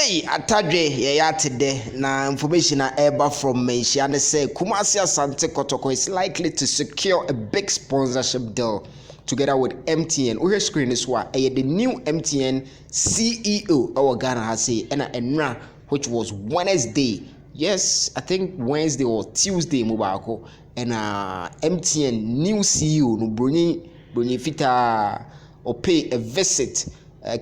Hey, atadwe yeyatede na information eba from Menhia ne say Kumasi Asante Kotoko is likely to secure a big sponsorship deal together with MTN. Uhe screen is what the new MTN CEO our Ghana has say and enra which was Wednesday. Yes, I think Wednesday or Tuesday mobile and MTN new CEO no bruni fita or pay a visit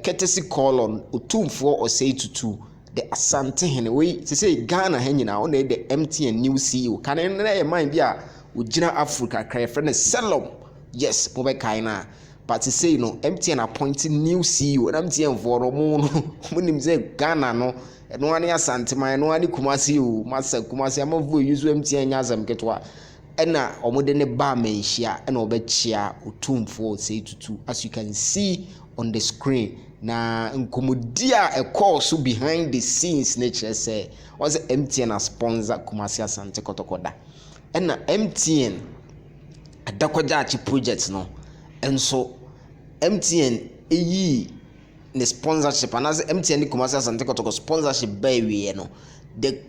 courtesy call on Otumfo or say to the Asante Henry to say Ghana Henina on the MTN new CEO. Can I mind ya Ujina Africa cry friend Selom? Yes, Bobe Kaina. But to say MTN appointing new CEO and MTN for Romono when him say Ghana no and one year Santima no any Kumasi Master Kumasi Amovu use MTN Yazam Ketwa. Ena omodene ba Menhia ena obechia Otumfo say to as you can see on the screen na nkomodia a course behind the scenes nature say was MTN a sponsor Kumasi Asante Kotoko da ena MTN adakwaja achi project no enso MTN eyi ne sponsorship and as MTN ni Kumasi Asante Kotoko sponsorship by we no the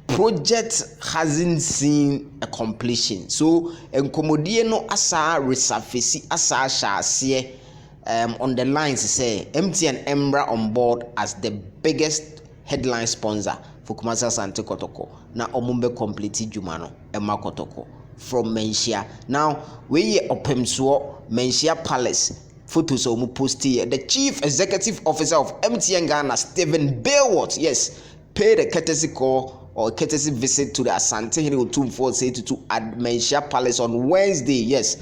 project hasn't seen a completion. So enkomodie no asa resurface asa hyase on the lines say MTN Embra on board as the biggest headline sponsor for Kumasi Asante Kotoko. Na omumbe complete juma no Emma Kotoko from Menhia. Now we opemso Menhia Palace photos omu post here. The chief executive officer of MTN Ghana, Stephen Bailwatt, yes, paid a courtesy call or a courtesy visit to the Asante Otumfo say to at Menhia Palace on Wednesday, yes,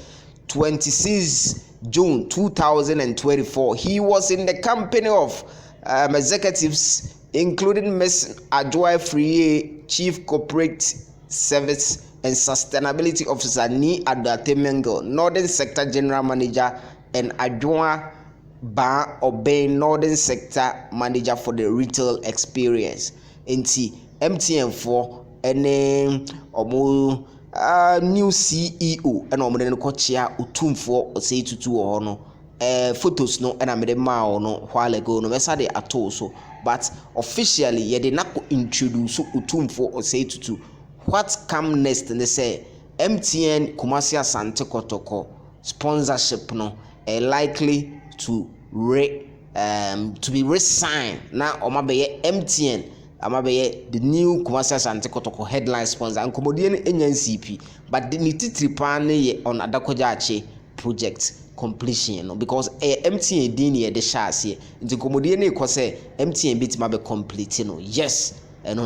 26 June 2024. He was in the company of executives including Ms. Adjoa Friye, Chief Corporate Service and Sustainability Officer Ni Adatemengo, Northern Sector General Manager, and Adjoa Ba Obey, Northern Sector Manager for the Retail Experience. Nti MTN4 ene omo new CEO ena omo ne kochia Otumfo say tutu ho no photos no ena me ma no while ago no mesa de ato so but officially ye de nako introduce Otumfo say tutu what come next and they say MTN Kumasi Asante Kotoko sponsorship no likely to be re-signed now omabeye MTN the new Kumasi Asante Kotoko headline sponsor and komodie NCP but the nititri pan on Adakoja Ache project completion because MTN din ye de share se nti komodie ne ko se MTN bit ma be complete yes no